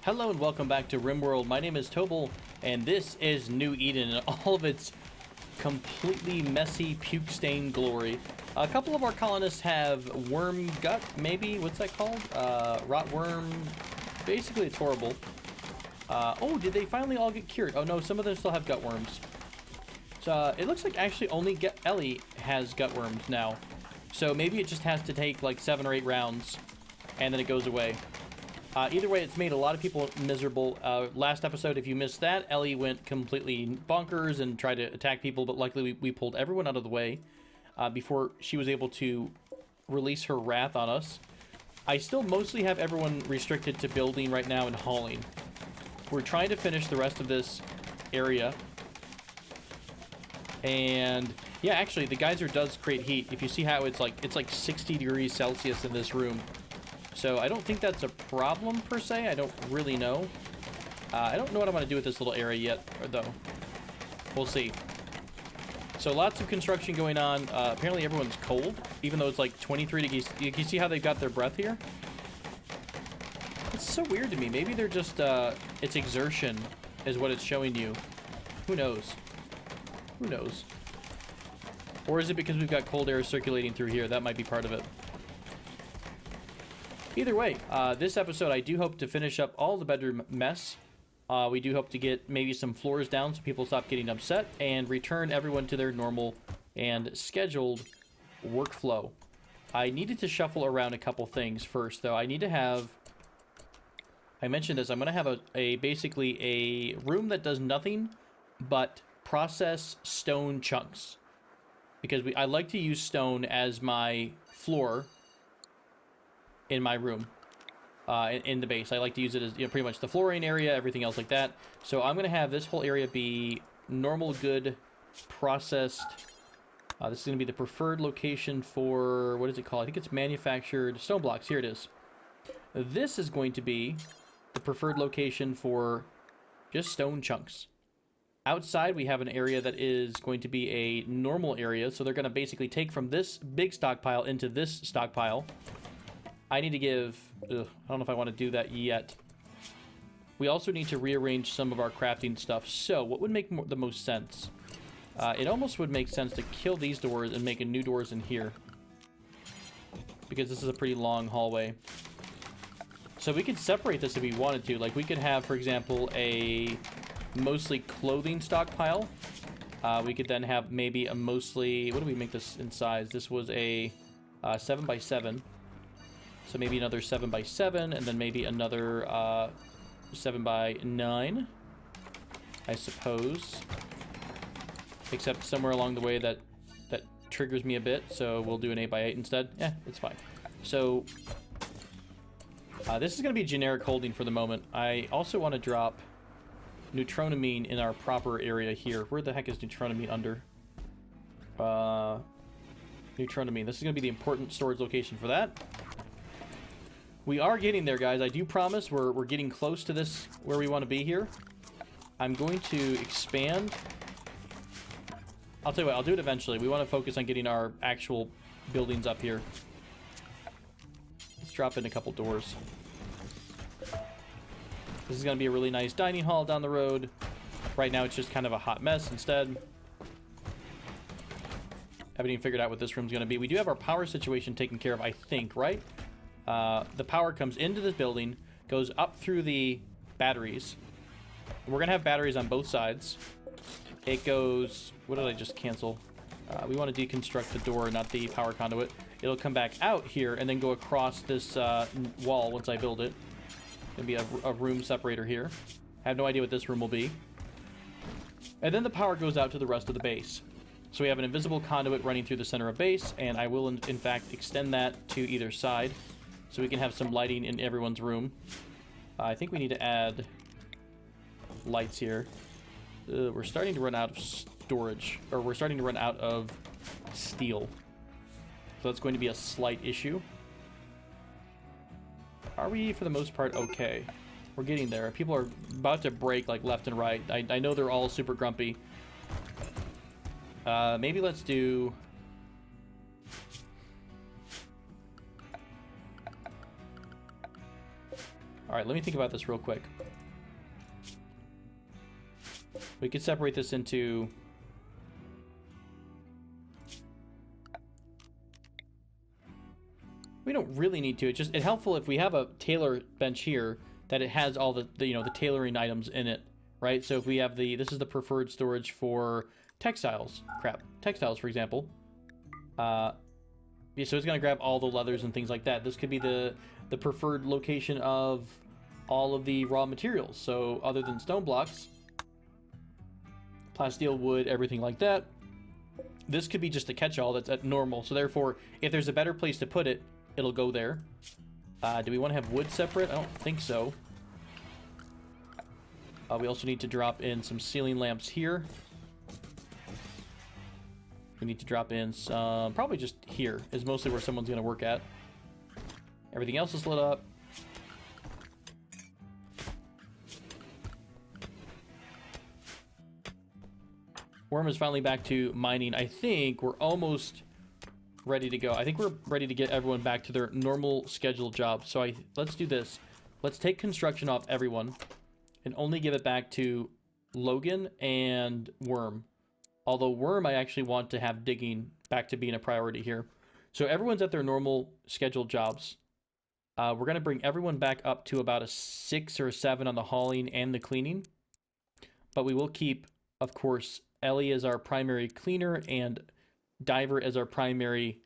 Hello and welcome back to RimWorld. My name is Tobal, and this is New Eden in all of its completely messy, puke-stained glory. A couple of our colonists have worm gut, maybe? What's that called? Rot worm. Basically, it's horrible. Oh, did they finally all get cured? Oh no, some of them still have gut worms. So it looks like actually only Ellie has gut worms now. So maybe it just has to take like 7 or 8 rounds, and then it goes away. Either way, it's made a lot of people miserable. Last episode, if you missed that, Ellie went completely bonkers and tried to attack people, but luckily we pulled everyone out of the way before she was able to release her wrath on us. I still mostly have everyone restricted to building right now and hauling. We're trying to finish the rest of this area. And yeah, actually, the geyser does create heat. If you see how it's like 60 degrees Celsius in this room. So I don't think that's a problem per se. I don't really know. I don't know what I'm going to do with this little area yet, though. We'll see. So lots of construction going on. Apparently everyone's cold, even though it's like 23 degrees. You can see how they've got their breath here? It's so weird to me. Maybe they're just, it's exertion is what it's showing you. Who knows? Who knows? Or is it because we've got cold air circulating through here? That might be part of it. Either way, this episode, I do hope to finish up all the bedroom mess. We do hope to get maybe some floors down so people stop getting upset and return everyone to their normal and scheduled workflow. I needed to shuffle around a couple things first, though. I need to have... I mentioned this. I'm going to have basically a room that does nothing but process stone chunks. Because I like to use stone as my floor in my room, in the base. I like to use it as, you know, pretty much the flooring area, everything else like that. So I'm going to have this whole area be normal, good, processed. This is going to be the preferred location for, what is it called? I think it's manufactured stone blocks. Here it is. This is going to be the preferred location for just stone chunks. Outside, we have an area that is going to be a normal area. So they're going to basically take from this big stockpile into this stockpile. I need to give... I don't know if I want to do that yet. We also need to rearrange some of our crafting stuff. So, what would make the most sense? It almost would make sense to kill these doors and make a new doors in here. Because this is a pretty long hallway. So we could separate this if we wanted to. Like, we could have, for example, a mostly clothing stockpile. We could then have maybe a mostly... What do we make this in size? This was a 7x7. So maybe another 7x7, and then maybe another 7x9, I suppose. Except somewhere along the way that triggers me a bit, so we'll do an 8x8 instead. Yeah, it's fine. So this is going to be generic holding for the moment. I also want to drop neutronamine in our proper area here. Where the heck is neutronamine under? Neutronamine. This is going to be the important storage location for that. We are getting there, guys. I do promise we're getting close to this, where we want to be here. I'm going to expand. I'll tell you what, I'll do it eventually. We want to focus on getting our actual buildings up here. Let's drop in a couple doors. This is going to be a really nice dining hall down the road. Right now, it's just kind of a hot mess instead. Haven't even figured out what this room's going to be. We do have our power situation taken care of, I think, right? The power comes into this building, goes up through the batteries. We're going to have batteries on both sides. It goes... What did I just cancel? We want to deconstruct the door, not the power conduit. It'll come back out here and then go across this wall once I build it. There'll be a room separator here. I have no idea what this room will be. And then the power goes out to the rest of the base. So we have an invisible conduit running through the center of base, and I will, in fact, extend that to either side. So we can have some lighting in everyone's room. I think we need to add lights here. We're starting to run out of storage. Or we're starting to run out of steel. So that's going to be a slight issue. Are we, for the most part, okay? We're getting there. People are about to break, like, left and right. I know they're all super grumpy. Maybe let's do... All right, let me think about this real quick. We could separate this into... We don't really need to. It's helpful if we have a tailor bench here that it has all the you know, the tailoring items in it, right? So if we have this is the preferred storage for textiles. Textiles, for example. Yeah, so it's gonna grab all the leathers and things like that. This could be the preferred location of all of the raw materials. So other than stone blocks, plasteel, wood, everything like that. This could be just a catch-all that's at normal. So therefore, if there's a better place to put it, it'll go there. Do we want to have wood separate? I don't think so. We also need to drop in some ceiling lamps here. We need to drop in some... Probably just here is mostly where someone's going to work at. Everything else is lit up. Worm is finally back to mining. I think we're almost ready to go. I think we're ready to get everyone back to their normal scheduled jobs. So let's do this. Let's take construction off everyone and only give it back to Logan and Worm. Although Worm, I actually want to have digging back to being a priority here. So everyone's at their normal scheduled jobs. We're going to bring everyone back up to about a 6 or a 7 on the hauling and the cleaning. But we will keep, of course, Ellie as our primary cleaner and Diver as our primary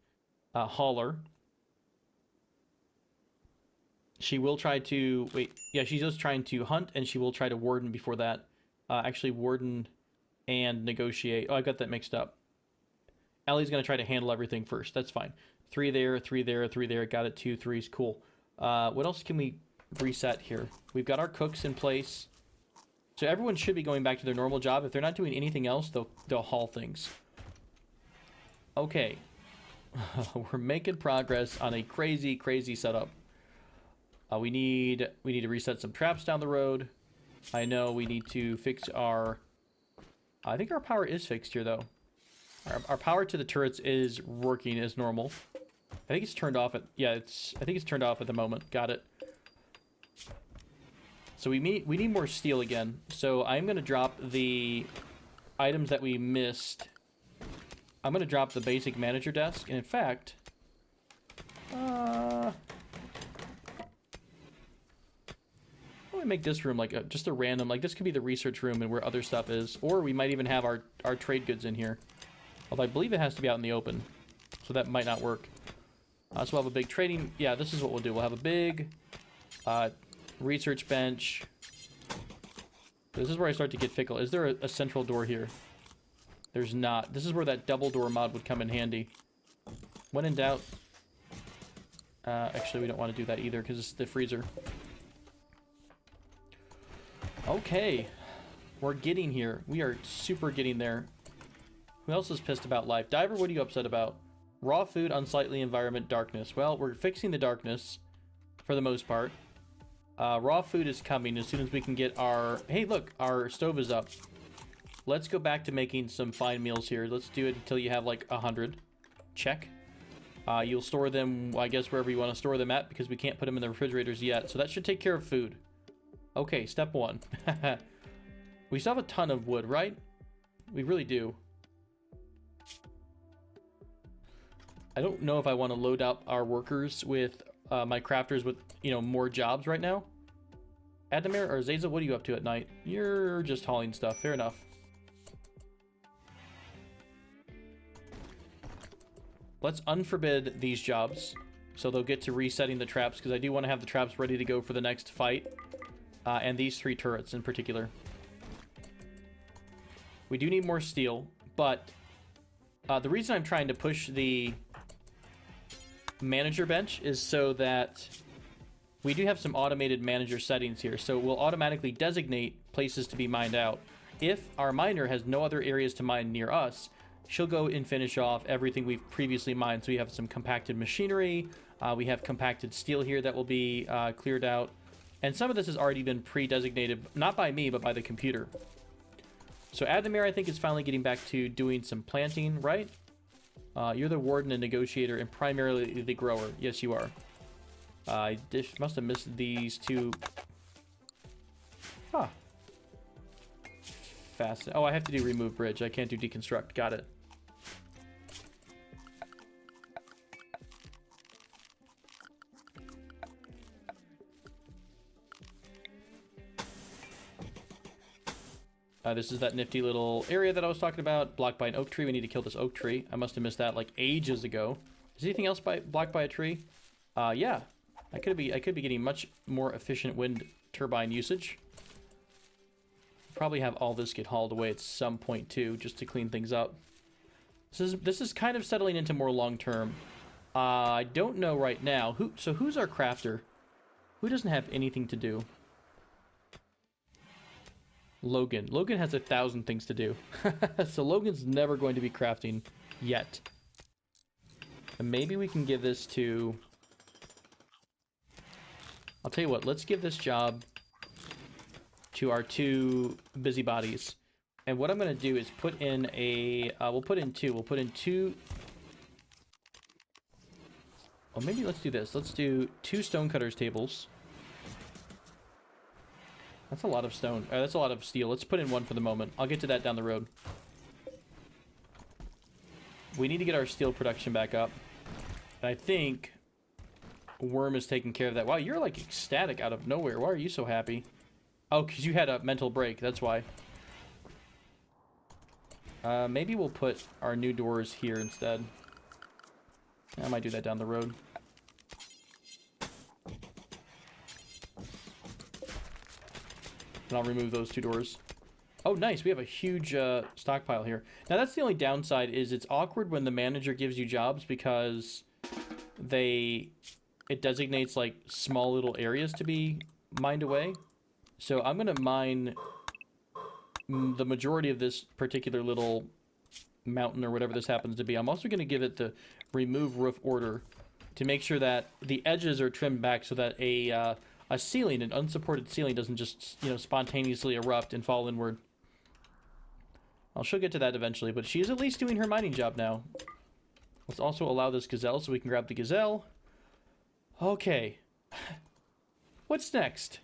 hauler. She will try to... Wait, yeah, she's just trying to hunt, and she will try to warden before that. Actually, warden and negotiate. Oh, I got that mixed up. Ellie's going to try to handle everything first. That's fine. 3 there, 3 there, 3 there. Got it, 2 3s. Cool. What else can we reset here? We've got our cooks in place. So everyone should be going back to their normal job. If they're not doing anything else, they'll haul things. Okay. We're making progress on a crazy, crazy setup. We need to reset some traps down the road. I know we need to fix our... I think our power is fixed here, though. Our power to the turrets is working as normal. I think it's turned off at... Yeah, I think it's turned off at the moment. Got it. So we need more steel again. So I'm going to drop the items that we missed. I'm going to drop the basic manager desk. And in fact... Why don't we make this room like just a random... Like, this could be the research room and where other stuff is. Or we might even have our trade goods in here. Although I believe it has to be out in the open. So that might not work. So we'll have a big trading... Yeah, this is what we'll do. We'll have a big research bench. This is where I start to get fickle. Is there a central door here? There's not. This is where that double door mod would come in handy. When in doubt... actually, we don't want to do that either because it's the freezer. Okay. We're getting here. We are super getting there. Who else is pissed about life? Diver, what are you upset about? Raw food, unsightly environment, darkness. Well, we're fixing the darkness for the most part. Raw food is coming as soon as we can get our... Hey, look, our stove is up. Let's go back to making some fine meals here. Let's do it until you have like 100. Check. You'll store them, I guess, wherever you want to store them at because we can't put them in the refrigerators yet. So that should take care of food. Okay, step 1. We still have a ton of wood, right? We really do. I don't know if I want to load up our workers with my crafters with, you know, more jobs right now. Adamir or Zaza, what are you up to at night? You're just hauling stuff. Fair enough. Let's unforbid these jobs so they'll get to resetting the traps because I do want to have the traps ready to go for the next fight. And these 3 turrets in particular. We do need more steel, but the reason I'm trying to push the manager bench is so that we do have some automated manager settings here. So we'll automatically designate places to be mined out. If our miner has no other areas to mine near us, she'll go and finish off everything we've previously mined. So we have some compacted machinery. We have compacted steel here that will be cleared out. And some of this has already been pre-designated, not by me, but by the computer. So Adamir, I think, is finally getting back to doing some planting, right? You're the warden and negotiator and primarily the grower. Yes, you are. I must have missed these two. Huh. Fast. Oh, I have to do remove bridge. I can't do deconstruct. Got it. This is that nifty little area that I was talking about, blocked by an oak tree. We need to kill this oak tree. I must have missed that like ages ago. Is anything else blocked by a tree? Yeah. I could be getting much more efficient wind turbine usage. Probably have all this get hauled away at some point too, just to clean things up. This is kind of settling into more long term. I don't know right now. Who's our crafter? Who doesn't have anything to do? Logan. Logan has 1,000 things to do. So Logan's never going to be crafting yet. And maybe we can give this to... I'll tell you what, let's give this job to our 2 busybodies. And what I'm going to do is put in a... we'll put in 2. We'll put in 2... Well, maybe let's do this. Let's do 2 stonecutters tables. That's a lot of stone. That's a lot of steel. Let's put in 1 for the moment. I'll get to that down the road. We need to get our steel production back up. And I think Worm is taking care of that. Wow, you're like ecstatic out of nowhere. Why are you so happy? Oh, because you had a mental break. That's why. Maybe we'll put our new doors here instead. I might do that down the road. And I'll remove those 2 doors. Oh, nice. We have a huge stockpile here. Now, that's the only downside is it's awkward when the manager gives you jobs because it designates like small little areas to be mined away. So I'm going to mine the majority of this particular little mountain or whatever this happens to be. I'm also going to give it the remove roof order to make sure that the edges are trimmed back so that a ceiling, an unsupported ceiling, doesn't just, you know, spontaneously erupt and fall inward. She'll get to that eventually, but she's at least doing her mining job now. Let's also allow this gazelle so we can grab the gazelle. Okay. What's next?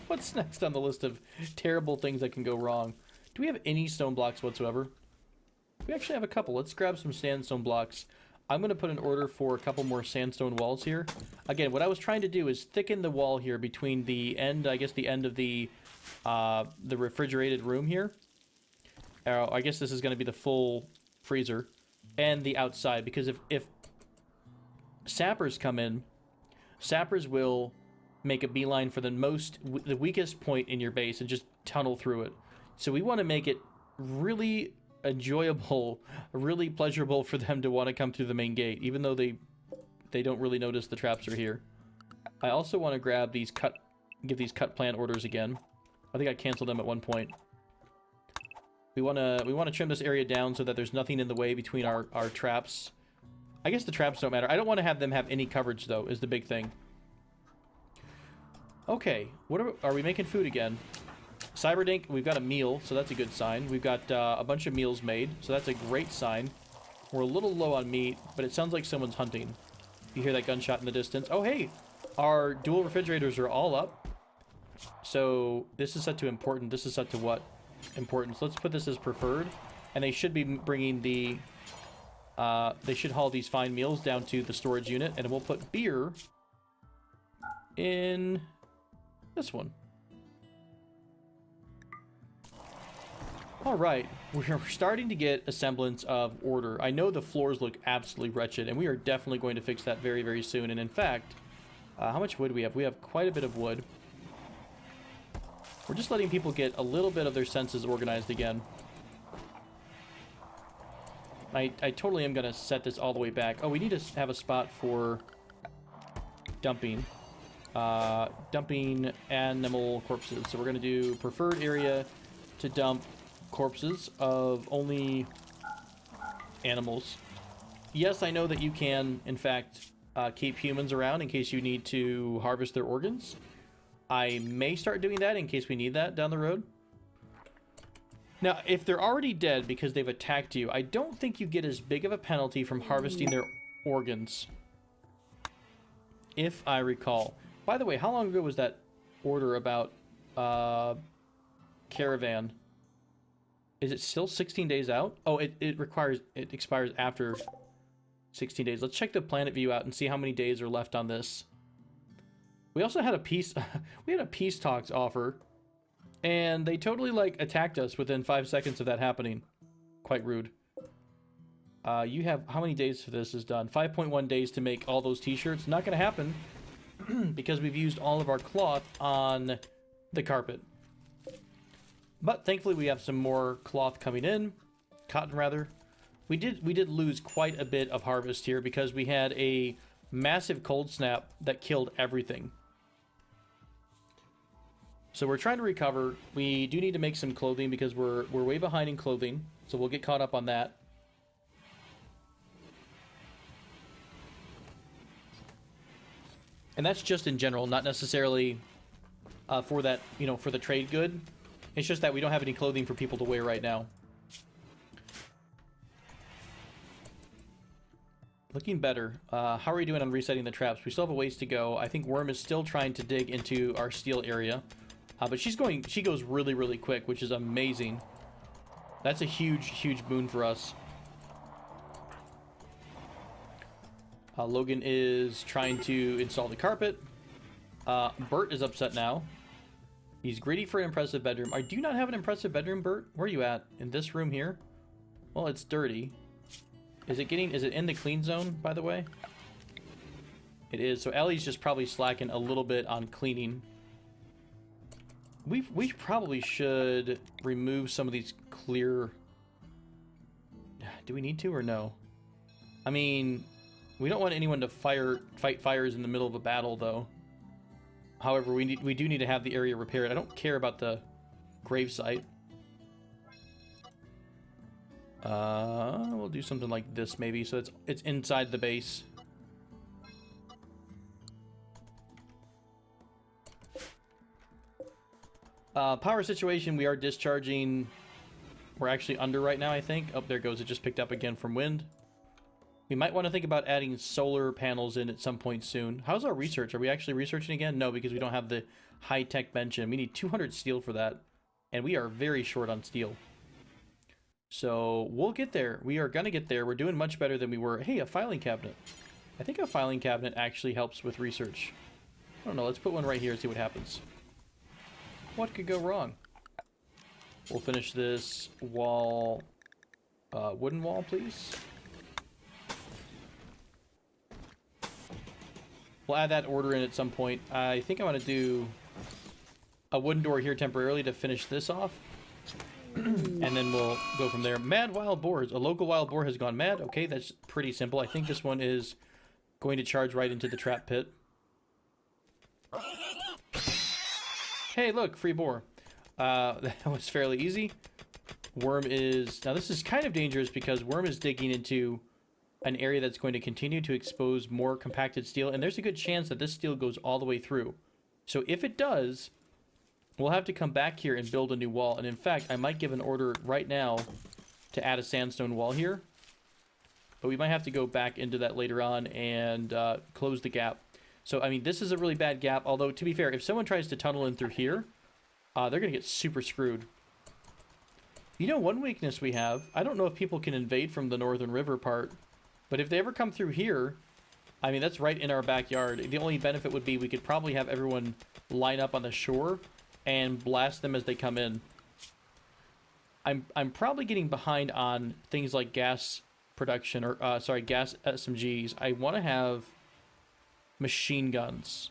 What's next on the list of terrible things that can go wrong? Do we have any stone blocks whatsoever? We actually have a couple. Let's grab some sandstone blocks. I'm going to put an order for a couple more sandstone walls here. Again, what I was trying to do is thicken the wall here between the end, I guess the end of the refrigerated room here. I guess this is going to be the full freezer. And the outside, because if sappers come in, sappers will make a beeline for the weakest point in your base and just tunnel through it. So we want to make it really enjoyable, really pleasurable for them to want to come through the main gate, even though they don't really notice the traps are here. I also want to grab these give these cut plant orders again. I think I canceled them at one point. We want to trim this area down so that there's nothing in the way between our traps. I guess the traps don't matter. I don't want to have them have any coverage though, is the big thing. Okay, are we making food again? Cyberdink, we've got a meal, so that's a good sign. We've got a bunch of meals made, so that's a great sign. We're a little low on meat, but it sounds like someone's hunting. You hear that gunshot in the distance. Oh, hey! Our dual refrigerators are all up. So this is set to important. This is set to what? Importance. Let's put this as preferred. And they should be bringing the... they should haul these fine meals down to the storage unit, and we'll put beer in this one. Alright, we're starting to get a semblance of order. I know the floors look absolutely wretched, and we are definitely going to fix that very, very soon. And in fact, how much wood do we have? We have quite a bit of wood. We're just letting people get a little bit of their senses organized again. I totally am going to set this all the way back. Oh, we need to have a spot for dumping. Dumping animal corpses. So we're going to do preferred area to dump corpses of only animals. Yes, I know that you can, in fact, keep humans around in case you need to harvest their organs. I may start doing that in case we need that down the road. Now, if they're already dead because they've attacked you, I don't think you get as big of a penalty from harvesting their organs. if I recall. By the way, how long ago was that order about Caravan? Is it still 16 days out? Oh, it expires after 16 days. Let's check the planet view out and see how many days are left on this. We also had a peace we had a peace talks offer, and they totally like attacked us within 5 seconds of that happening. Quite rude. You have how many days for this is done? 5.1 days to make all those t-shirts. Not gonna happen because we've used all of our cloth on the carpet. But thankfully we have some more cloth coming in, cotton rather. We did lose quite a bit of harvest here because we had a massive cold snap that killed everything. So we're trying to recover. We do need to make some clothing because we're way behind in clothing, so we'll get caught up on that. And that's just in general, not necessarily for that, you know, for the trade good. It's just that we don't have any clothing for people to wear right now. Looking better. How are we doing on resetting the traps? We still have a ways to go. I think Worm is still trying to dig into our steel area. But she goes really, really quick, which is amazing. That's a huge, huge boon for us. Logan is trying to install the carpet. Bert is upset now. He's greedy for an impressive bedroom. I do not have an impressive bedroom, Bert. Where are you at? In this room here? Well, it's dirty. Is it in the clean zone, by the way? It is. So Ellie's just probably slacking a little bit on cleaning. We probably should remove some of these clear... Do we need to or no? I mean, we don't want anyone to fight fires in the middle of a battle, though. However, we do need to have the area repaired. I don't care about the gravesite. We'll do something like this maybe, so it's inside the base. Power situation, we are discharging. We're actually under right now, I think. Oh, there it goes. It just picked up again from wind. We might want to think about adding solar panels in at some point soon. How's our research? Are we actually researching again? No, because we don't have the high-tech bench in. We need 200 steel for that, and we are very short on steel. So we'll get there. We are going to get there. We're doing much better than we were. Hey, a filing cabinet. I think a filing cabinet actually helps with research. I don't know. Let's put one right here and see what happens. What could go wrong? We'll finish this wall, wooden wall, please. We'll add that order in at some point. I think I want to do a wooden door here temporarily to finish this off. And then we'll go from there. Mad wild boars. A local wild boar has gone mad. Okay, that's pretty simple. I think this one is going to charge right into the trap pit. Hey, look, free boar. That was fairly easy. Worm is... Now, this is kind of dangerous because Worm is digging into an area that's going to continue to expose more compacted steel, and there's a good chance that this steel goes all the way through. So if it does, we'll have to come back here and build a new wall. And in fact, I might give an order right now to add a sandstone wall here. But we might have to go back into that later on and close the gap. So, I mean, this is a really bad gap. Although, to be fair, if someone tries to tunnel in through here, they're going to get super screwed. You know, one weakness we have, I don't know if people can invade from the Northern River part, but if they ever come through here, I mean, that's right in our backyard. The only benefit would be we could probably have everyone line up on the shore and blast them as they come in. I'm probably getting behind on things like gas production, or, gas SMGs. I want to have machine guns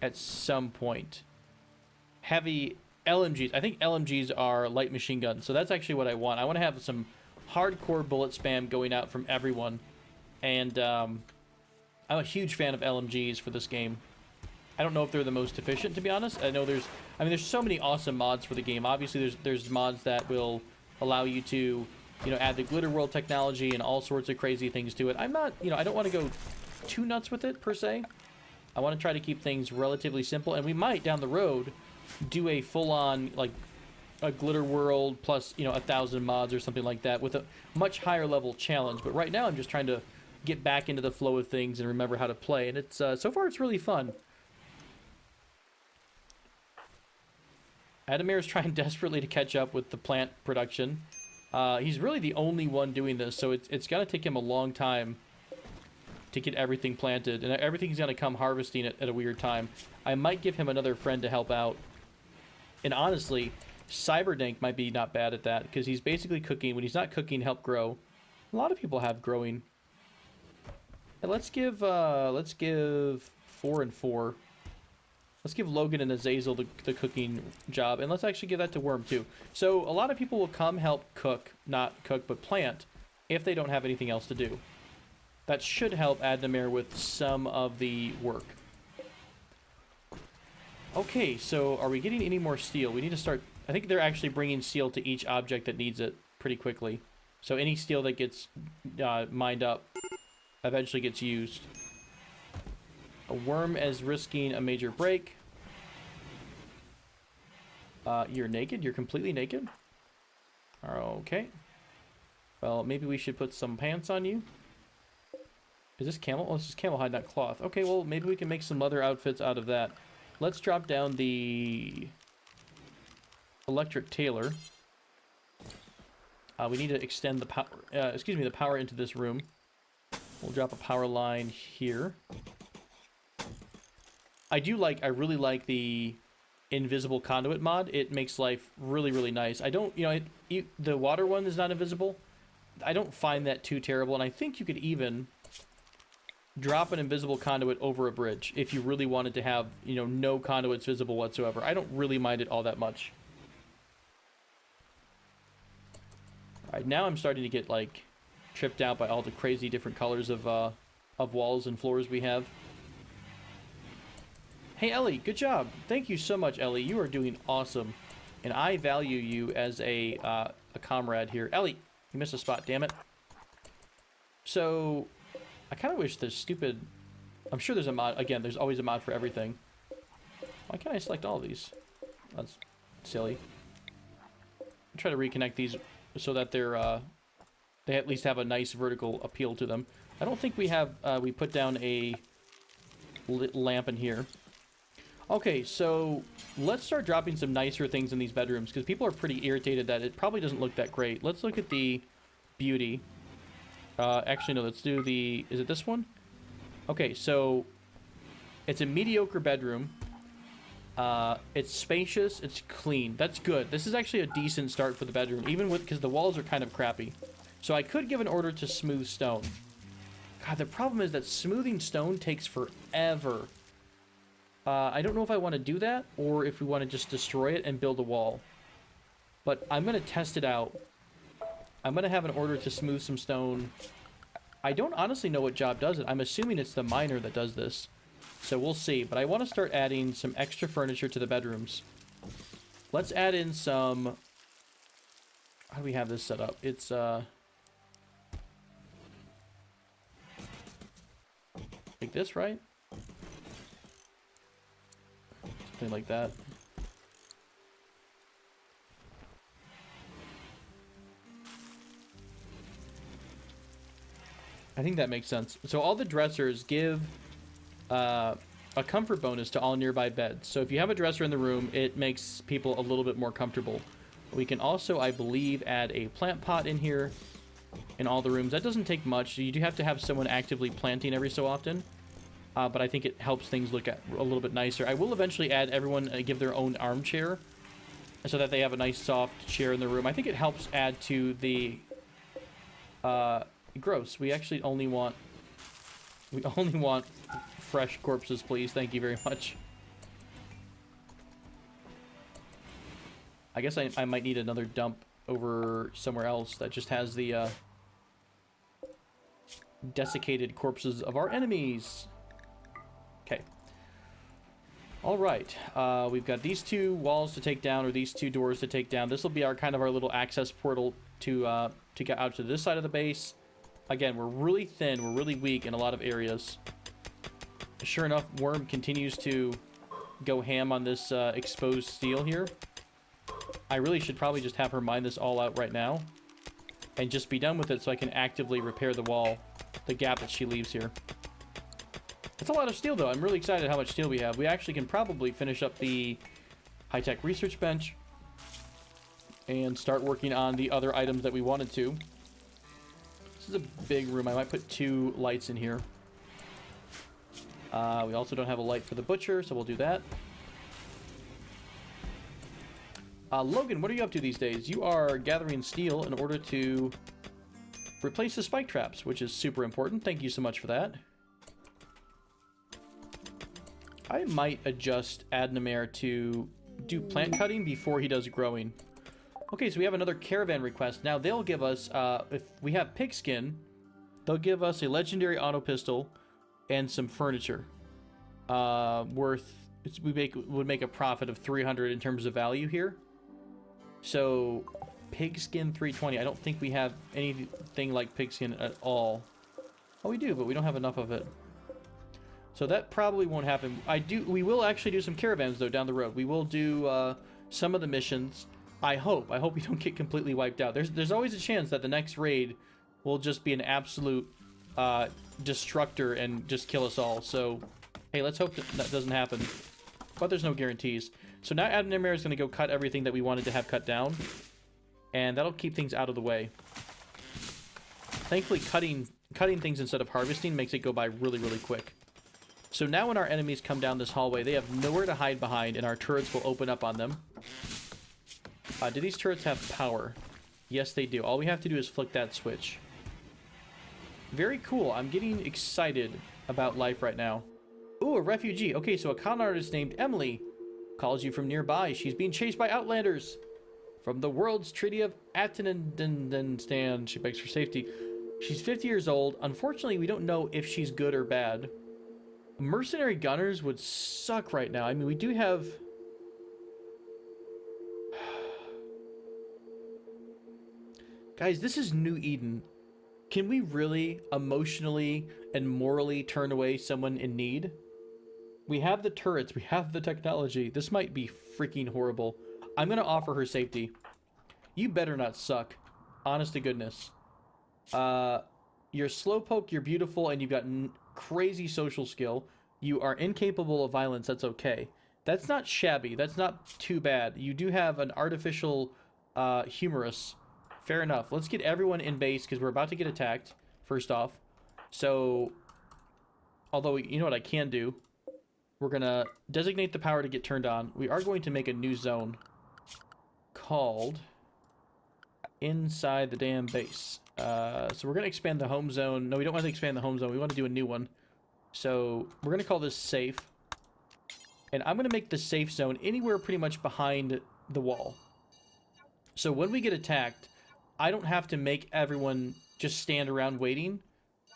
at some point. Heavy LMGs. I think LMGs are light machine guns, so that's actually what I want. I want to have some hardcore bullet spam going out from everyone, and I'm a huge fan of LMGs for this game. I don't know if they're the most efficient, to be honest. I know there's so many awesome mods for the game. Obviously, there's mods that will allow you to, you know, add the glitter world technology and all sorts of crazy things to it. I'm not, you know, I don't want to go too nuts with it per se. I want to try to keep things relatively simple, and we might down the road do a full-on like a glitter world plus, you know, 1,000 mods or something like that with a much higher level challenge. But right now I'm just trying to get back into the flow of things and remember how to play. And it's so far it's really fun. Adamir's trying desperately to catch up with the plant production. He's really the only one doing this, so it's gonna take him a long time to get everything planted, and everything's gonna come harvesting at a weird time. I might give him another friend to help out. And honestly, Cyberdank might be not bad at that, because he's basically cooking. When he's not cooking, help grow. A lot of people have growing. And let's give 4 and 4. Let's give Logan and Azazel the cooking job, and let's actually give that to Worm too. So a lot of people will come help cook, not cook, but plant, if they don't have anything else to do. That should help Adnamir with some of the work. Okay, so are we getting any more steel? We need to start... I think they're actually bringing steel to each object that needs it pretty quickly. So any steel that gets mined up eventually gets used. A Worm is risking a major break. You're naked? You're completely naked? Okay. Well, maybe we should put some pants on you. Is this camel? Oh, this is camel hide, not cloth. Okay, well, maybe we can make some leather outfits out of that. Let's drop down the electric tailor. We need to extend the power, the power into this room. We'll drop a power line here. I really like the invisible conduit mod. It makes life really, really nice. I don't, the water one is not invisible. I don't find that too terrible, and I think you could even drop an invisible conduit over a bridge if you really wanted to have, no conduits visible whatsoever. I don't really mind it all that much. Alright, now I'm starting to get, tripped out by all the crazy different colors of walls and floors we have. Hey, Ellie, good job. Thank you so much, Ellie. You are doing awesome. And I value you as a comrade here. Ellie, you missed a spot, damn it. So... I kind of wish there's stupid... I'm sure there's a mod... Again, there's always a mod for everything. Why can't I select all of these? That's silly. I'll try to reconnect these so that they're... they at least have a nice vertical appeal to them. I don't think we have... we put down a lit lamp in here. Okay, so let's start dropping some nicer things in these bedrooms, because people are pretty irritated that it probably doesn't look that great. Let's look at the beauty. Actually, no, let's do the... Is it this one? Okay, so... It's a mediocre bedroom. It's spacious. It's clean. That's good. This is actually a decent start for the bedroom, even with... Because the walls are kind of crappy. So I could give an order to smooth stone. God, the problem is that smoothing stone takes forever. I don't know if I want to do that, or if we want to just destroy it and build a wall. But I'm going to test it out. I'm going to have an order to smooth some stone. I don't honestly know what job does it. I'm assuming it's the miner that does this. So we'll see. But I want to start adding some extra furniture to the bedrooms. Let's add in some... How do we have this set up? It's, like this, right? Something like that. I think that makes sense. So all the dressers give a comfort bonus to all nearby beds. So if you have a dresser in the room, it makes people a little bit more comfortable. We can also, I believe, add a plant pot in here in all the rooms. That doesn't take much. You do have to have someone actively planting every so often. But I think it helps things look a little bit nicer. I will eventually add everyone give their own armchair so that they have a nice soft chair in the room. I think it helps add to the... gross. We actually only want... We only want fresh corpses, please. Thank you very much. I guess I might need another dump over somewhere else that just has the desiccated corpses of our enemies. Okay. Alright. We've got these two walls to take down, or these two doors to take down. This will be our kind of our little access portal to get out to this side of the base. Again, we're really thin, we're really weak in a lot of areas. Sure enough, Worm continues to go ham on this exposed steel here. I really should probably just have her mine this all out right now and just be done with it so I can actively repair the wall. the gap that she leaves here. That's a lot of steel, though. I'm really excited how much steel we have. We actually can probably finish up the high-tech research bench and start working on the other items that we wanted to. This is a big room. I might put 2 lights in here. We also don't have a light for the butcher, so we'll do that. Logan, what are you up to these days? You are gathering steel in order to replace the spike traps, which is super important. Thank you so much for that. I might adjust Adnamare to do plant cutting before he does growing. Okay, so we have another caravan request. Now, they'll give us, if we have pigskin, they'll give us a legendary auto pistol and some furniture. Would make a profit of 300 in terms of value here. So, pigskin 320. I don't think we have anything like pigskin at all. Oh, we do, but we don't have enough of it. So that probably won't happen. We will actually do some caravans, though, down the road. We will do some of the missions. I hope we don't get completely wiped out. There's always a chance that the next raid will just be an absolute destructor and just kill us all. So, hey, let's hope that doesn't happen. But there's no guarantees. So now Adnamare is going to go cut everything that we wanted to have cut down. And that'll keep things out of the way. Thankfully, cutting things instead of harvesting makes it go by really, really quick. So now when our enemies come down this hallway, they have nowhere to hide behind, and our turrets will open up on them. Do these turrets have power? Yes, they do. All we have to do is flick that switch. Very cool. I'm getting excited about life right now. Ooh, a refugee. Okay, so a con artist named Emily calls you from nearby. She's being chased by outlanders. From the world's Treaty of Attenandenstan, she begs for safety. She's 50 years old. Unfortunately, we don't know if she's good or bad. Mercenary gunners would suck right now. I mean, we do have... Guys, this is New Eden. Can we really emotionally and morally turn away someone in need? We have the turrets. We have the technology. This might be freaking horrible. I'm going to offer her safety. You better not suck. Honest to goodness. You're slowpoke, you're beautiful, and you've got crazy social skill. You are incapable of violence. That's okay. That's not shabby. That's not too bad. You do have an artificial humorous. Fair enough. Let's get everyone in base because we're about to get attacked, first off. So, although, you know what I can do? We're going to designate the power to get turned on. We are going to make a new zone called Inside the Damn Base. So we're going to expand the home zone. No, we don't want to expand the home zone. We want to do a new one. So we're going to call this safe. And I'm going to make the safe zone anywhere pretty much behind the wall. So when we get attacked, I don't have to make everyone just stand around waiting.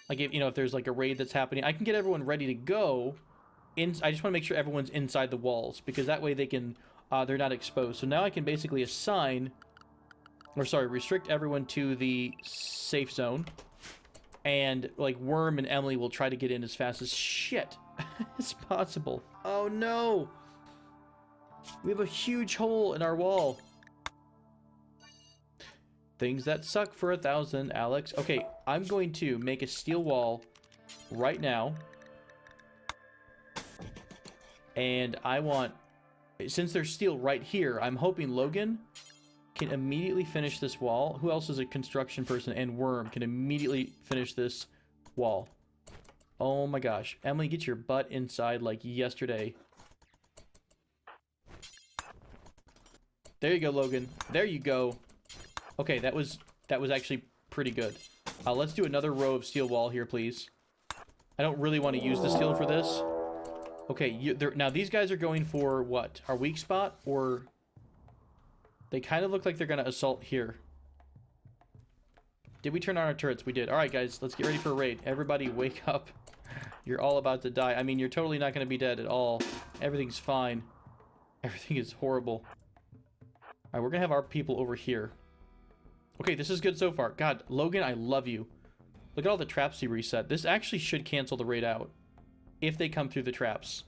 Like, if there's like a raid that's happening, I can get everyone ready to go. I just want to make sure everyone's inside the walls because that way they're not exposed. So now I can basically restrict everyone to the safe zone. And like Worm and Emily will try to get in as fast as shit as possible. Oh no! We have a huge hole in our wall. Things that suck for 1,000, Alex. Okay, I'm going to make a steel wall right now. And I want, since there's steel right here, I'm hoping Logan can immediately finish this wall. Who else is a construction person? And Worm can immediately finish this wall. Oh my gosh. Emily, get your butt inside like yesterday. There you go, Logan. There you go. Okay, that was actually pretty good. Let's do another row of steel wall here, please. I don't really want to use the steel for this. Okay, now these guys are going for what? Our weak spot? Or they kind of look like they're going to assault here. Did we turn on our turrets? We did. All right, guys, let's get ready for a raid. Everybody wake up. You're all about to die. I mean, you're totally not going to be dead at all. Everything's fine. Everything is horrible. All right, we're going to have our people over here. Okay, this is good so far. God, Logan, I love you. Look at all the traps he reset. This actually should cancel the raid out if they come through the traps.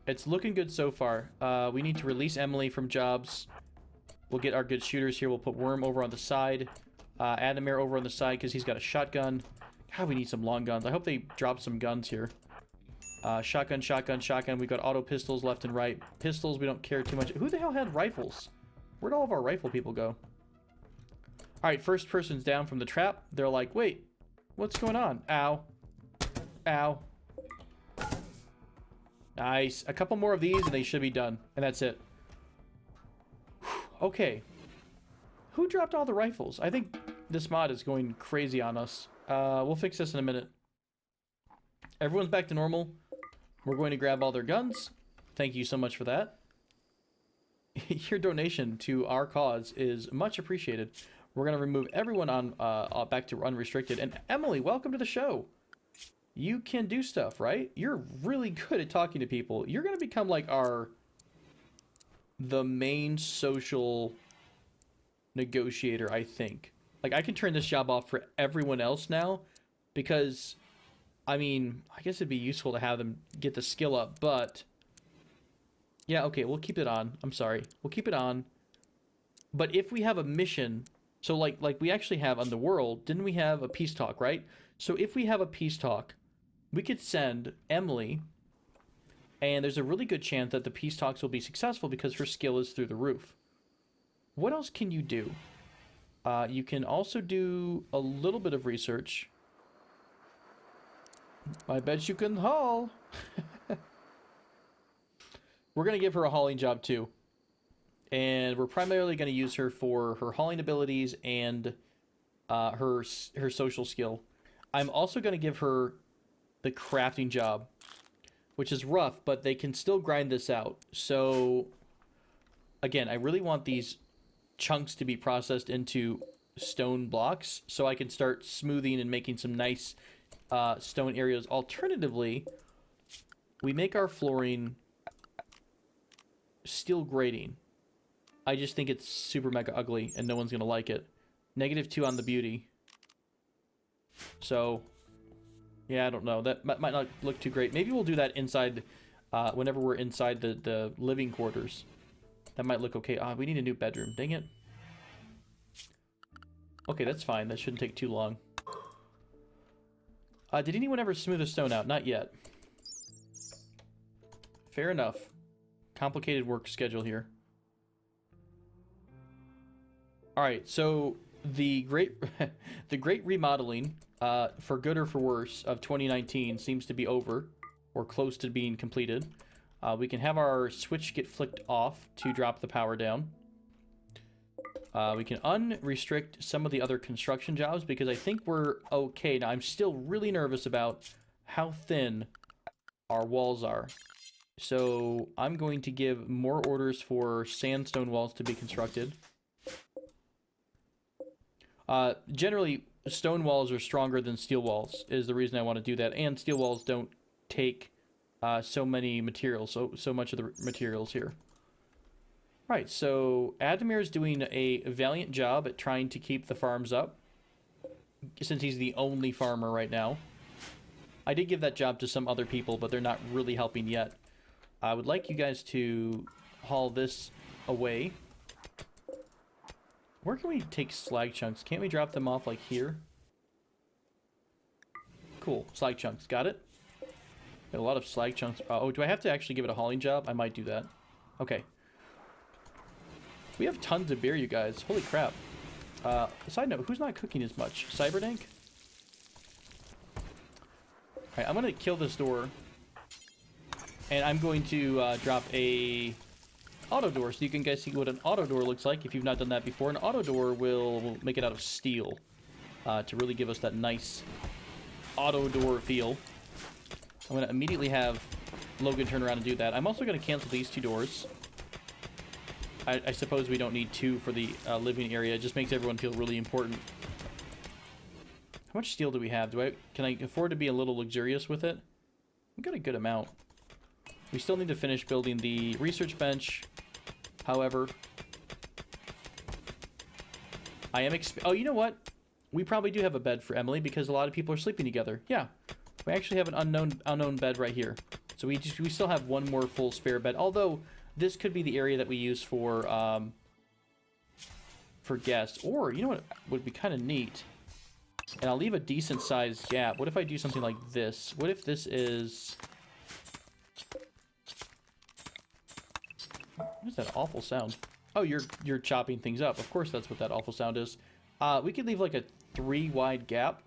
It's looking good so far. We need to release Emily from jobs. We'll get our good shooters here. We'll put Worm over on the side. Adamir over on the side because he's got a shotgun. God, we need some long guns. I hope they drop some guns here. Shotgun, shotgun, shotgun. We got auto pistols left and right. Pistols, we don't care too much. Who the hell had rifles? Where'd all of our rifle people go? Alright, first person's down from the trap. They're like, wait, what's going on? Ow. Ow. Nice. A couple more of these and they should be done. And that's it. Okay. Who dropped all the rifles? I think this mod is going crazy on us. We'll fix this in a minute. Everyone's back to normal. We're going to grab all their guns. Thank you so much for that. Your donation to our cause is much appreciated. We're going to remove everyone on back to unrestricted. And Emily, welcome to the show. You can do stuff, right? You're really good at talking to people. You're going to become like the main social negotiator, I think. Like, I can turn this job off for everyone else now because, I mean, I guess it'd be useful to have them get the skill up, but yeah, okay, we'll keep it on. I'm sorry. We'll keep it on. But if we have a mission, so like we actually have on the world, didn't we have a peace talk, right? So if we have a peace talk, we could send Emily, and there's a really good chance that the peace talks will be successful because her skill is through the roof. What else can you do? You can also do a little bit of research. I bet you can haul. We're going to give her a hauling job too. And we're primarily going to use her for her hauling abilities and her social skill. I'm also going to give her the crafting job, which is rough, but they can still grind this out. So, again, I really want these chunks to be processed into stone blocks so I can start smoothing and making some nice stone areas. Alternatively, we make our flooring steel grating. I just think it's super mega ugly and no one's gonna like it. -2 on the beauty. So, yeah, I don't know. That might not look too great. Maybe we'll do that inside, whenever we're inside the living quarters. That might look okay. We need a new bedroom. Dang it. Okay, that's fine. That shouldn't take too long. Did anyone ever smooth a stone out? Not yet. Fair enough. Complicated work schedule here. Alright, so the great remodeling, for good or for worse, of 2019 seems to be over, or close to being completed. We can have our switch get flicked off to drop the power down. We can unrestrict some of the other construction jobs because I think we're okay. Now, I'm still really nervous about how thin our walls are. So I'm going to give more orders for sandstone walls to be constructed. Generally, stone walls are stronger than steel walls is the reason I want to do that. And steel walls don't take so many materials, so much of the materials here. Right, so Adamir is doing a valiant job at trying to keep the farms up, since he's the only farmer right now. I did give that job to some other people, but they're not really helping yet. I would like you guys to haul this away. Where can we take slag chunks? Can't we drop them off, like, here? Cool, slag chunks, got it? Got a lot of slag chunks. Oh, do I have to actually give it a hauling job? I might do that. Okay. We have tons of beer, you guys. Holy crap. Side note, who's not cooking as much? Cyberdank? Alright, I'm gonna kill this door. And I'm going to drop a auto door so you can guys see what an auto door looks like if you've not done that before. An auto door will make it out of steel to really give us that nice auto door feel. I'm going to immediately have Logan turn around and do that. I'm also going to cancel these 2 doors. I suppose we don't need 2 for the living area. It just makes everyone feel really important. How much steel do we have? Can I afford to be a little luxurious with it? We've got a good amount. We still need to finish building the research bench. However, I am oh, you know what? We probably do have a bed for Emily because a lot of people are sleeping together. Yeah, we actually have an unknown bed right here. So we still have 1 more full spare bed. Although this could be the area that we use for guests. Or you know what would be kind of neat? And I'll leave a decent sized gap. What if I do something like this? What if this is... What is that awful sound? Oh, you're chopping things up. Of course that's what that awful sound is. We could leave like a 3 wide gap.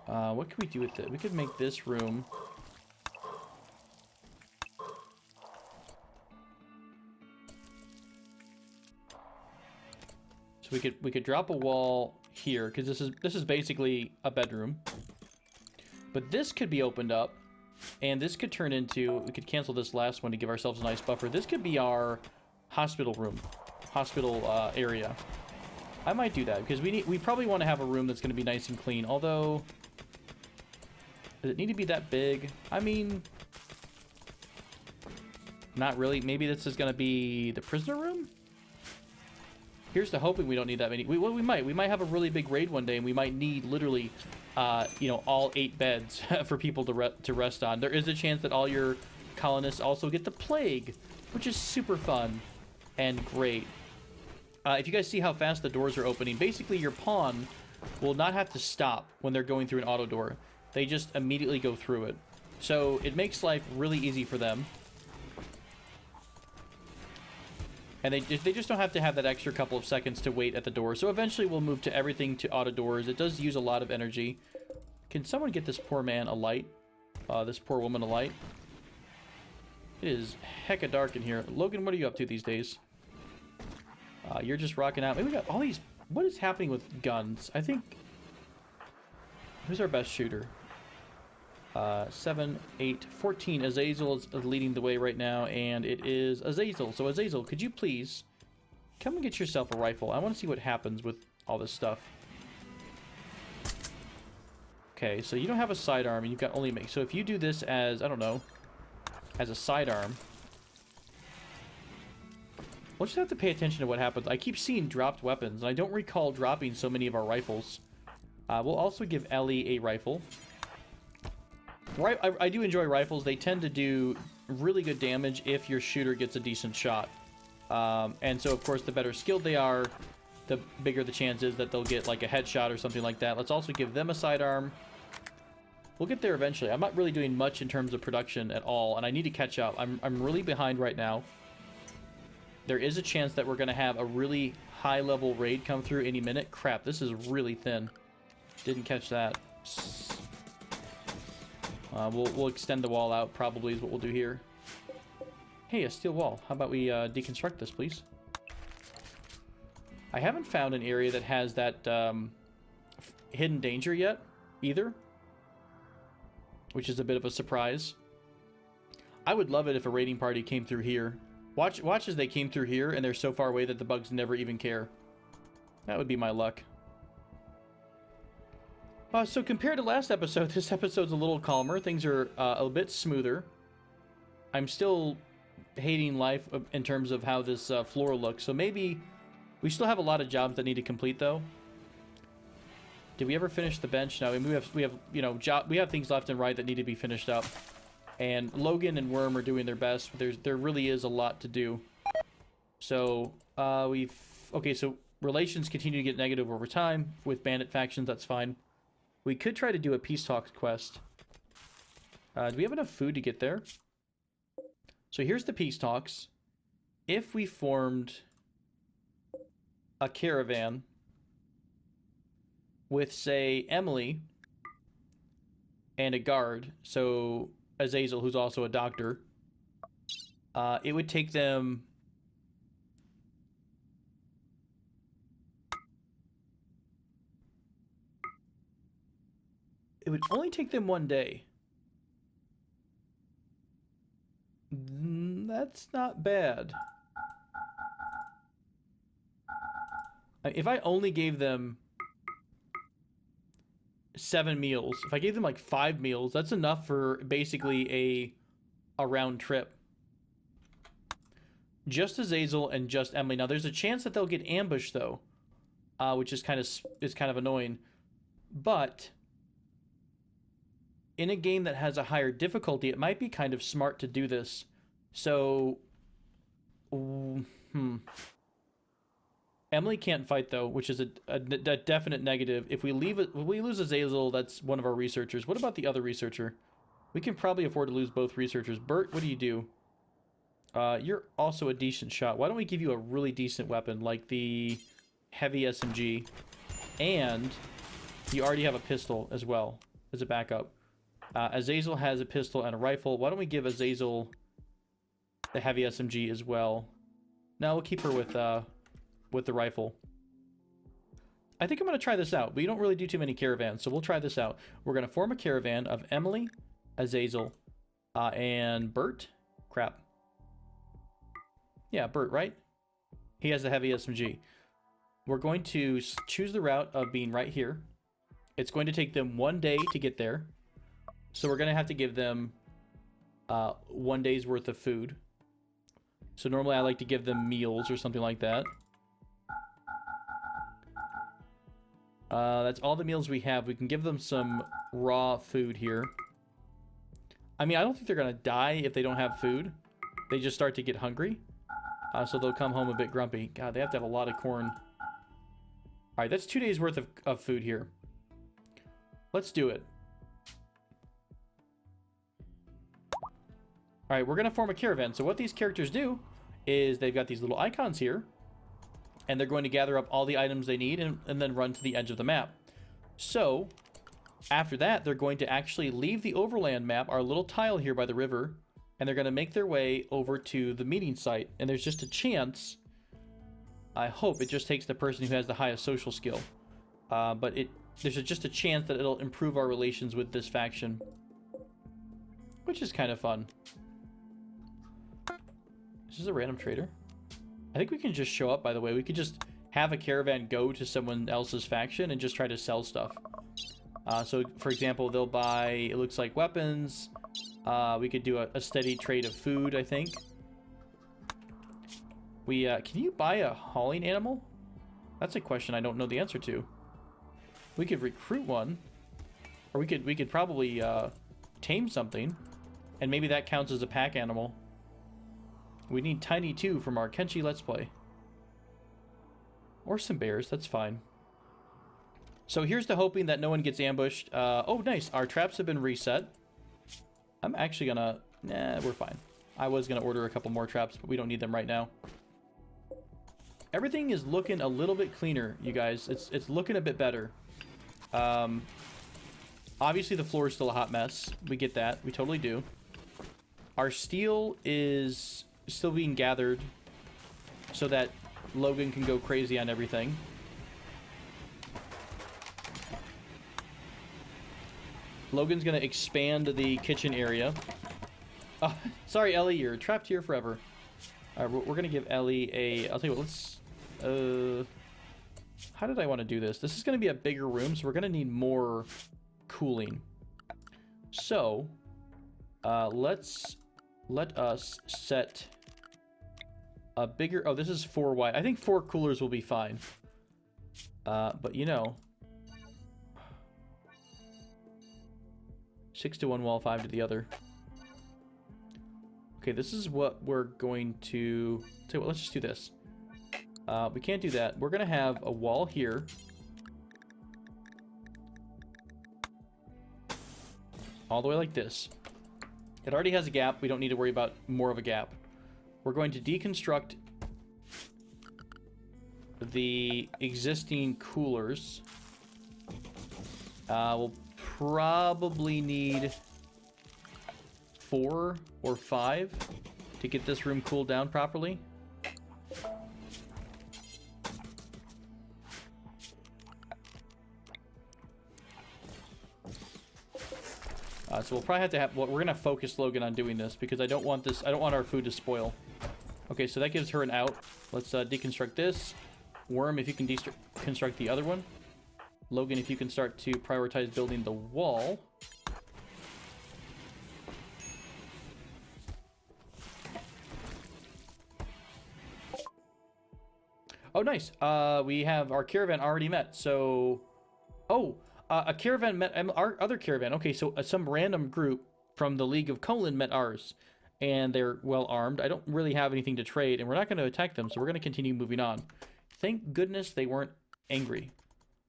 What can we do with it? We could make this room... So we could drop a wall here, because this is basically a bedroom. But this could be opened up, and this could turn into... We could cancel this last one to give ourselves a nice buffer. This could be our hospital room, hospital area. I might do that, because we probably want to have a room that's going to be nice and clean. Although, does it need to be that big? I mean, not really. Maybe this is going to be the prisoner room? Here's to hoping we don't need that many. We might have a really big raid one day, and we might need literally, you know, all 8 beds for people to rest on. There is a chance that all your colonists also get the plague, which is super fun and great. If you guys see how fast the doors are opening, basically your pawn will not have to stop when they're going through an auto door. They just immediately go through it. So it makes life really easy for them. And they just don't have to have that extra couple of seconds to wait at the door. So eventually we'll move to everything to auto doors. It does use a lot of energy. Can someone get this poor man a light? This poor woman a light? It is hecka dark in here. Logan, what are you up to these days? You're just rocking out. Maybe we got all these... What is happening with guns? I think... Who's our best shooter? 7, 8, 14. Azazel is leading the way right now, and it is Azazel. So Azazel, could you please come and get yourself a rifle? I want to see what happens with all this stuff. Okay, so you don't have a sidearm, and you've got only make. So if you do this as, I don't know, as a sidearm, we'll just have to pay attention to what happens. I keep seeing dropped weapons, and I don't recall dropping so many of our rifles. We'll also give Ellie a rifle. I do enjoy rifles. They tend to do really good damage if your shooter gets a decent shot. And so, of course, the better skilled they are, the bigger the chance is that they'll get like a headshot or something like that. Let's also give them a sidearm. We'll get there eventually. I'm not really doing much in terms of production at all, and I need to catch up. I'm really behind right now. There is a chance that we're going to have a really high-level raid come through any minute. Crap, this is really thin. Didn't catch that. We'll extend the wall out, probably, is what we'll do here. Hey, a steel wall. How about we deconstruct this, please? I haven't found an area that has that hidden danger yet, either. Which is a bit of a surprise. I would love it if a raiding party came through here. Watch as they came through here, and they're so far away that the bugs never even care. That would be my luck. So compared to last episode, this episode's a little calmer. Things are a bit smoother. I'm still hating life in terms of how this floor looks. So maybe we still have a lot of jobs that need to complete, though. Did we ever finish the bench? No, I mean, we have you know, we have things left and right that need to be finished up. And Logan and Worm are doing their best. There really is a lot to do. So okay. So relations continue to get negative over time with bandit factions. That's fine. We could try to do a peace talks quest. Do we have enough food to get there? So here's the peace talks. If we formed a caravan with, say, Emily and a guard, so Azazel, who's also a doctor, it would take them... It would only take them 1 day. That's not bad. If I only gave them 7 meals, if I gave them like 5 meals, that's enough for basically a round trip. Just Azazel and just Emily. Now there's a chance that they'll get ambushed though, which is kind of annoying. But in a game that has a higher difficulty, it might be kind of smart to do this. So, and Emily can't fight though, which is a definite negative. If we leave it, if we lose Azazel, that's one of our researchers. What about the other researcher? We can probably afford to lose both researchers. Bert, what do you do? You're also a decent shot. Why don't we give you a really decent weapon, like the heavy SMG, and you already have a pistol as well as a backup. Azazel has a pistol and a rifle. Why don't we give Azazel the heavy SMG as well? No, we'll keep her with the rifle. I think I'm going to try this out. We don't really do too many caravans, so we'll try this out. We're going to form a caravan of Emily, Azazel, and Bert. Crap. Yeah, Bert, right? He has the heavy SMG. We're going to choose the route of being right here. It's going to take them 1 day to get there. So we're going to have to give them 1 day's worth of food. So normally I like to give them meals or something like that. That's all the meals we have. We can give them some raw food here. I mean, I don't think they're going to die if they don't have food. They just start to get hungry. So they'll come home a bit grumpy. God, they have to have a lot of corn. Alright, that's 2 days worth of food here. Let's do it. Alright, we're going to form a caravan. So what these characters do is they've got these little icons here. And they're going to gather up all the items they need and then run to the edge of the map. So, after that, they're going to actually leave the overland map, our little tile here by the river, and they're going to make their way over to the meeting site. And there's just a chance, I hope it just takes the person who has the highest social skill. But there's just a chance that it'll improve our relations with this faction. Which is kind of fun. This is a random trader. I think we can just show up, by the way. We could just have a caravan go to someone else's faction and just try to sell stuff. So, for example, they'll buy, it looks like, weapons. We could do a steady trade of food, I think. Can you buy a hauling animal? That's a question I don't know the answer to. We could recruit one. Or we could probably tame something. And maybe that counts as a pack animal. We need Tiny 2 from our Kenshi Let's Play. Or some bears, that's fine. So here's to hoping that no one gets ambushed. Oh, nice. Our traps have been reset. I'm actually gonna... Nah, we're fine. I was gonna order a couple more traps, but we don't need them right now. Everything is looking a little bit cleaner, you guys. It's looking a bit better. Obviously, the floor is still a hot mess. We get that. We totally do. Our steel is still being gathered so that Logan can go crazy on everything. Logan's going to expand the kitchen area. Oh, sorry, Ellie, you're trapped here forever. All right, we're going to give Ellie a... I'll tell you what, let's... how did I want to do this? This is going to be a bigger room, so we're going to need more cooling. So, let us set a bigger... Oh, this is 4 wide. I think 4 coolers will be fine. But, you know... 6 to one wall, 5 to the other. Okay, this is what we're going to... Tell you what, let's just do this. We can't do that. We're going to have a wall here. All the way like this. It already has a gap. We don't need to worry about more of a gap. We're going to deconstruct the existing coolers. We'll probably need 4 or 5 to get this room cooled down properly. So we'll probably have to have... Well, we're going to focus Logan on doing this because I don't want this... I don't want our food to spoil. Okay, so that gives her an out. Let's deconstruct this. Worm, if you can deconstruct the other one. Logan, if you can start to prioritize building the wall. Oh, nice. We have our caravan already met. So... Oh... a caravan met our other caravan. Okay, so some random group from the League of Colon met ours. And they're well armed. I don't really have anything to trade, and we're not going to attack them, so we're going to continue moving on. Thank goodness they weren't angry,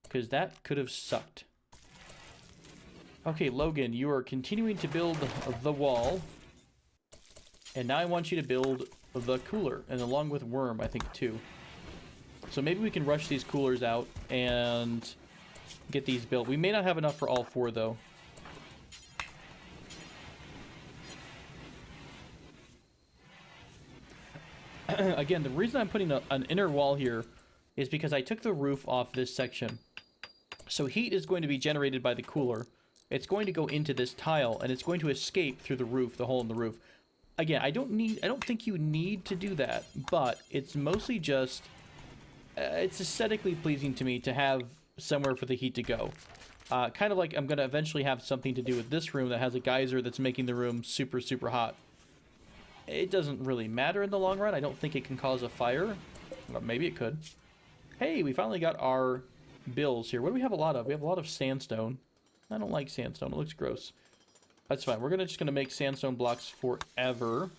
because that could have sucked. Okay, Logan, you are continuing to build the wall. And now I want you to build the cooler, and along with Worm, I think, too. So maybe we can rush these coolers out and get these built. We may not have enough for all 4, though. Again, the reason I'm putting an inner wall here is because I took the roof off this section. So heat is going to be generated by the cooler. It's going to go into this tile, and it's going to escape through the roof, the hole in the roof. Again, I don't think you need to do that, but it's mostly just... it's aesthetically pleasing to me to have somewhere for the heat to go. Kind of like I'm going to eventually have something to do with this room that has a geyser that's making the room super, super hot. It doesn't really matter in the long run. I don't think it can cause a fire. Or maybe it could. Hey, we finally got our bills here. What do we have a lot of? We have a lot of sandstone. I don't like sandstone. It looks gross. That's fine. We're just going to make sandstone blocks forever.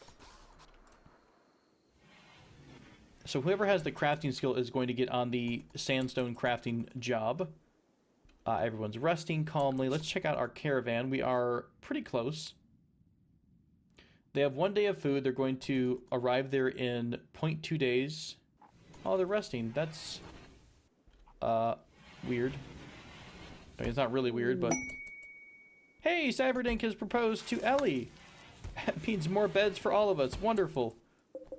So whoever has the crafting skill is going to get on the sandstone crafting job. Everyone's resting calmly. Let's check out our caravan. We are pretty close. They have 1 day of food. They're going to arrive there in 0.2 days. Oh, they're resting. That's weird. I mean, it's not really weird, but... Hey, Cyberdink has proposed to Ellie. That means more beds for all of us. Wonderful.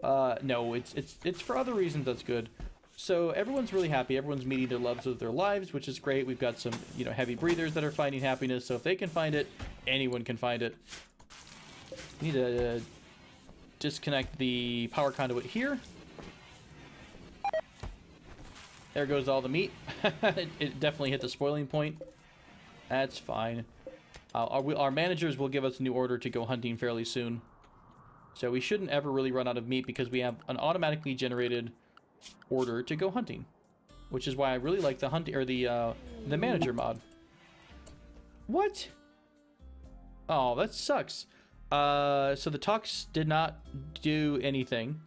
No, it's for other reasons that's good. So everyone's really happy. Everyone's meeting their loves of their lives, which is great. We've got some, heavy breathers that are finding happiness. So if they can find it, anyone can find it. Need to disconnect the power conduit here. There goes all the meat. It definitely hit the spoiling point. That's fine. Our managers will give us a new order to go hunting fairly soon. So we shouldn't ever really run out of meat because we have an automatically generated order to go hunting. Which is why I really like the hunting, or the manager mod. What? Oh, that sucks. So the talks did not do anything.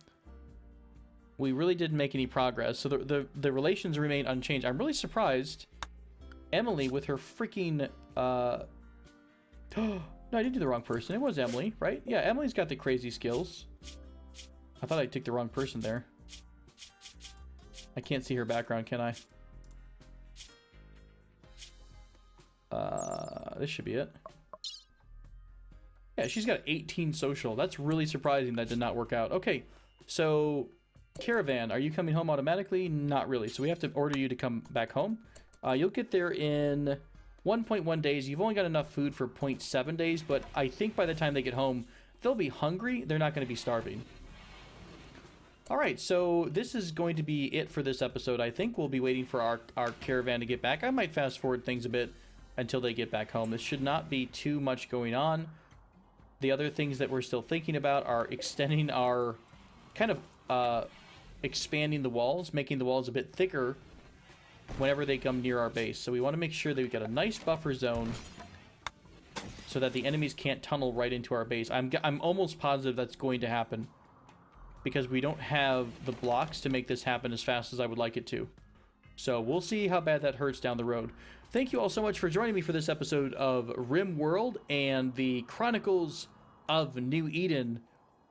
We really didn't make any progress. So the relations remain unchanged. I'm really surprised. Emily with her freaking... No, I did do the wrong person. It was Emily, right? Yeah, Emily's got the crazy skills. I thought I took the wrong person there. I can't see her background, can I? This should be it. Yeah, she's got 18 social. That's really surprising that did not work out. Okay, so Caravan, are you coming home automatically? Not really. So we have to order you to come back home. You'll get there in 1.1 days. You've only got enough food for 0.7 days, but I think by the time they get home, they'll be hungry. They're not going to be starving. All right, so this is going to be it for this episode. I think we'll be waiting for our caravan to get back. I might fast forward things a bit until they get back home. This should not be too much going on. The other things that we're still thinking about are extending our, kind of expanding the walls, making the walls a bit thicker whenever they come near our base. So we want to make sure that we've got a nice buffer zone so that the enemies can't tunnel right into our base. I'm almost positive that's going to happen because we don't have the blocks to make this happen as fast as I would like it to. So we'll see how bad that hurts down the road. Thank you all so much for joining me for this episode of RimWorld and the Chronicles of New Eden.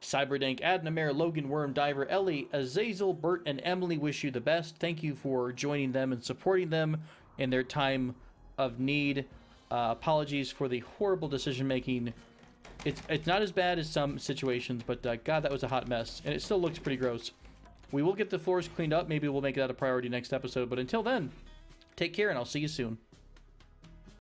Cyberdank, Adnamare, Logan, Worm, Diver, Ellie, Azazel, Bert, and Emily wish you the best. Thank you for joining them and supporting them in their time of need. Apologies for the horrible decision-making. It's not as bad as some situations, but God, that was a hot mess. And it still looks pretty gross. We will get the floors cleaned up. Maybe we'll make that a priority next episode. But until then, take care, and I'll see you soon.